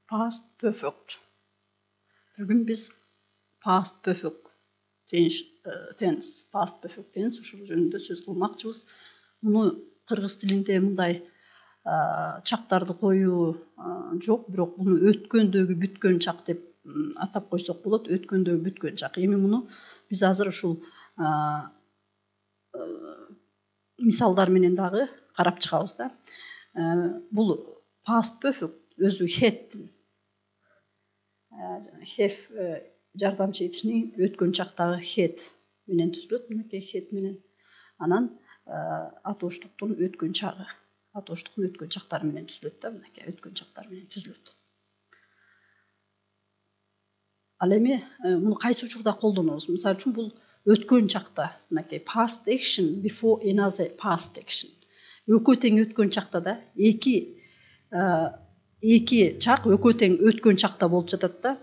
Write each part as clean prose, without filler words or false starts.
past perfect. Бүгін біз past perfect tense, past perfect tense ушул жөнүндө сөз кылмакчыбыз. Муну кыргыз тилинде мындай чактарды коюу жок, бирок муну өткөндөгү бүткөн чак деп атап койсок болот. Өткөндөгү бүткөн чак. Эми муну биз азыр ушул мисалдар менен дагы карап чыгабыз да. Бул past perfect өзү had'тин have жардамчы этишинин өткөн чактагы had менен түзүлөт. Мынакей had менен. Анан атооштуктун өткөн чагы, атооштуктун өткөн чактары менен түзүлөт да. Мынакей өткөн чактары менен түзүлөт. Ал эми муну кайсы учурда колдонобуз? Мисалы үчүн бул өткөн чакта, мынакей past action before another past action. Өкө тең өткөн чакта да эки чак өкө тең өткөн чакта болуп жатат да.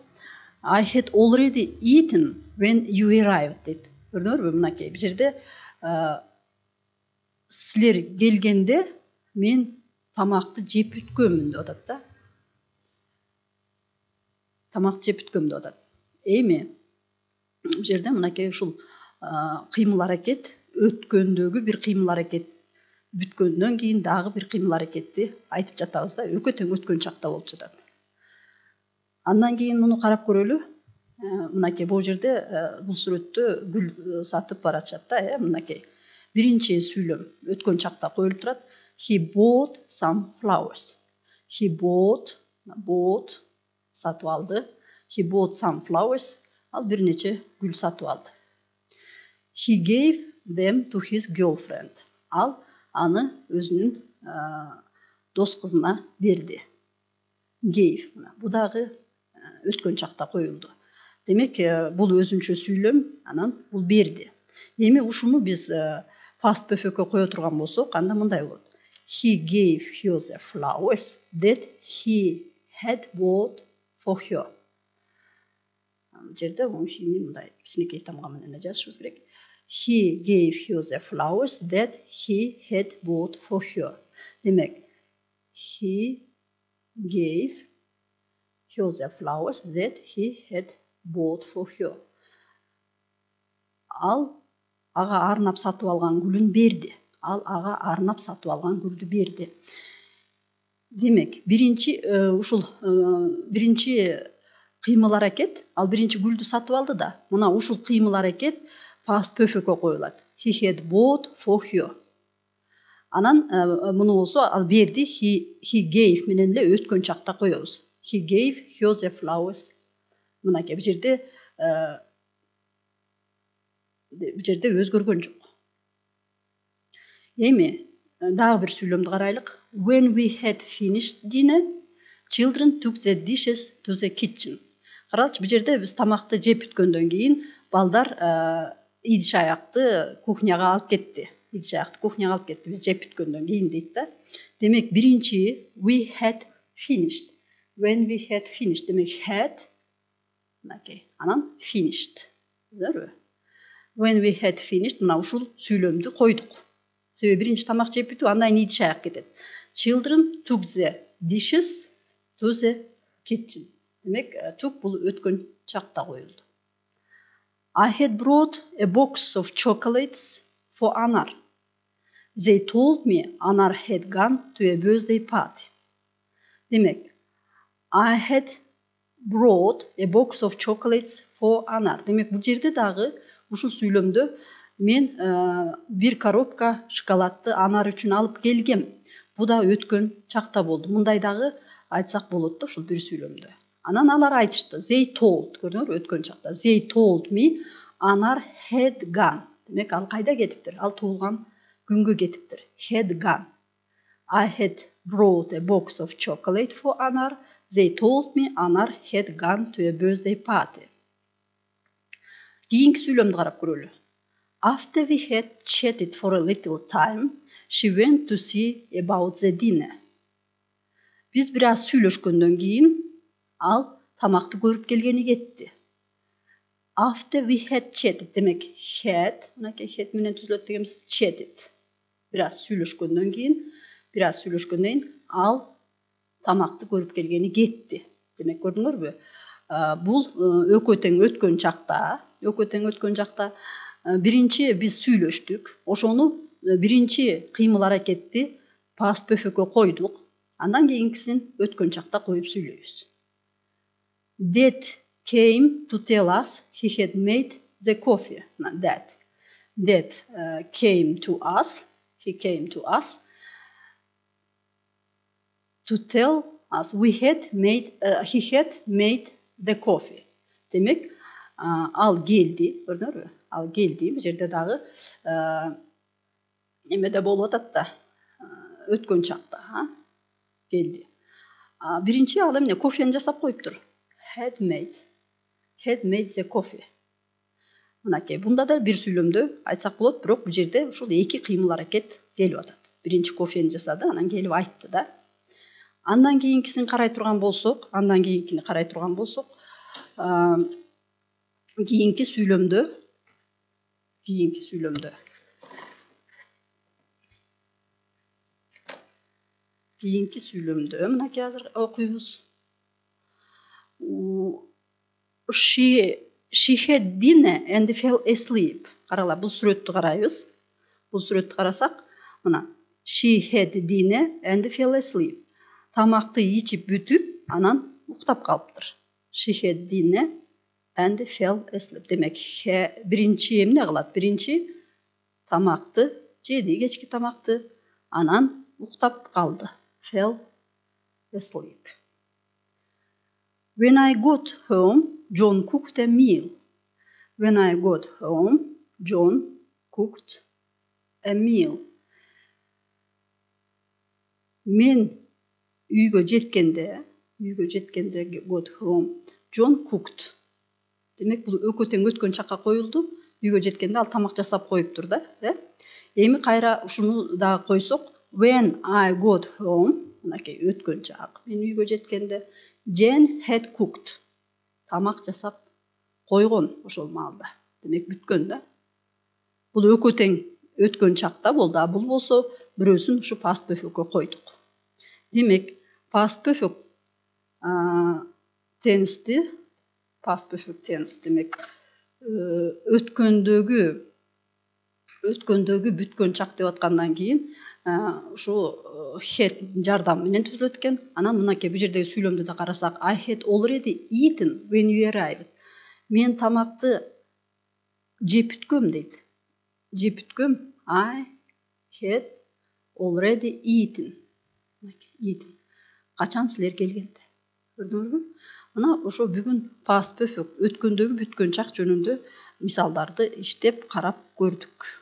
I had already eaten when you arrived дейт. Көрдүңөрбү? Мынакей бул жерде силер келгенде мен тамакты жеп бүткөнмүн деп атат да. Тамакты жеп бүткөнмүн деп атат. Эми бул жерде мынакей ушул кыймыл аракет өткөндөгү бир кыймыл аракет бүткөндөн кийин дагы бир кыймыл аракетти айтып жатабыз да. Өкө тең өткөн чакта болуп жатат. Андан кийин муну карап көрөлү. Мынакей бул жерде бул сүрөттө гүл сатып баратышат да. Мынакей биринчи сүйлөм өткөн чакта коюлуп турат. He bought some flowers. He bought сатып алды. He bought some flowers. Ал бир нече гүл сатып алды. He gave them to his girlfriend. Ал аны өзүнүн дос кызына берди. Gave. Бу дагы өткөн чакта коюлду. Демек, бул өзүнчө сүйлөм, анан бул берди. Эми ушуну биз past perfect'ке кое турган болсок, анда мындай болот. He gave her the flowers that he had bought for her. Жерде he мындай кичинекей тамга менен жазышыбыз керек. He gave her the flowers that he had bought for her. Демек, he gave her the flowers that he had bought for her. Ал ага арнап сатып алган гүлүн берди. Ал ага арнап сатып алган гүлдү берди. Демек, биринчи кыймыл аракет, ал биринчи гүлдү сатып алды да. Мына ушул кыймыл аракет past perfect'ке коюлат. He had bought for her. Анан муну болсо ал берди, he gave менен эле өткөн чакта коебуз. He gave her the flowers. Мынакей бул жерде өзгөргөн жок. Эми дагы бир сүйлөмдү карайлык. When we had finished dinner, children took the dishes to the kitchen. Каралчы, бул жерде биз тамакты жеп бүткөндөн кийин балдар идиш аякты кухняга алып кетти. Идиш аякты кухняга алып кетти. Биз жеп бүткөндөн кийин дейт да. Демек, биринчи we had finished. When we had finished. Демек, had анан finished. When we had finished, мына ушул сүйлөмдү койдук. Себеби биринчи тамак жеп бүтүп, андан кийин идиш аяк кетет. Children took the dishes to the kitchen. Демек, took бул өткөн чакта коюлду. I had brought a box of chocolates for Anar. They told me Anar had gone to a birthday party. Демек, I had brought a box of chocolates for Anar. Демек, бул жерде дагы ушул сүйлөмдө мен бир коробка шоколадты Анар үчүн алып келгем. Бу да өткөн чакта болду. Мындай дагы айтсак болот да ушул бир сүйлөмдө. Анан алар айтышты. They told, көрдүңөр, өткөн чакта. They told me Anar had gone. Демек, ал кайда кетиптир? Ал туулган күнгө кетиптир. Had gone. I had brought a box of chocolate for Anar. They told me Anar had gone to a birthday party. Кийинки сүйлөмдү карап көрөлү. After we had chatted for a little time, she went to see about the dinner. Биз бир аз сүйлөшкөндөн кийин ал тамакты көрүп келгени кетти. After we had chatted, демек had, мынакей had менен түзүлөт дегенбиз, chatted. Бир аз сүйлөшкөндөн кийин ал тамакты көрүп келгени кетти Демек көрдүңөрбү? Бул экөө тең өткөн чакта биринчи биз сүйлөштүк. Ошону биринчи кыймыл аракетти past perfect'e койдук. Андан кийинкисин өткөн чакта коюп сүйлөйбүз. Dad came to tell us he had made the coffee. Dad came to us. He came to us to tell us he had made the coffee. Демек, ал келди, көрдүңөрбү? Ал келди. Бул жерде дагы эмеде болуп атат да, өткөн чакта, келди. Биринчи ал эмне кофени жасап коюптур. Had made the coffee. Мынакей, бунда да бир сүйлөмдө айтсак болот, бирок бул жерде ушул эки кыймыл аракет келип атат. Биринчи кофени жасады, анан келип айтты да. Андан кийинкини карай турган болсок, кийинки сүйлөмдө мынакей азыр окуйбуз. She had dinner and fell asleep. Карала, бул сүрөттү карайбыз. Бул сүрөттү карасак, мына she had dinner and fell asleep. Тамакты ичип бүтүп, анан уктап калыптыр. She had dinner and fell asleep. Демек, биринчи эмне кылат? Биринчи тамакты жеди, кечки тамакты, анан уктап калды. Fell asleep. When I got home, John cooked a meal. When I got home, John cooked a meal. Men үйгө жеткенде got home, John cooked. Демек, бул экөө тең өткөн чакка коюлду. Үйгө жеткенде ал тамак жасап коюптур да, Эми кайра ушуну дагы койсок, when I got home, мынакей өткөн чак. Мен үйгө жеткенде Jen had cooked. Тамак жасап койгон ошол маалда. Демек, бүткөн да. Бул экөө тең өткөн чакта болду. Бул болсо бирөөсүн ушу past perfect'e койдук. Демек, past perfect tense демек өткөндөгү бүткөн чак деп аткандан кийин ушу had жардам менен түзүлөт экен. Анан мынакей бул жердеги сүйлөмдү да карасак, I had already eaten when you arrived. Мен тамакты жеп бүткөм дейт. Жеп бүткөм. I had already eaten. Качан силер келгенде. Көрдүңөрбү? Мына ошо бүгүн past perfect өткөндөгү бүткөн чак жөнүндө мисалдарды иштеп карап көрдүк.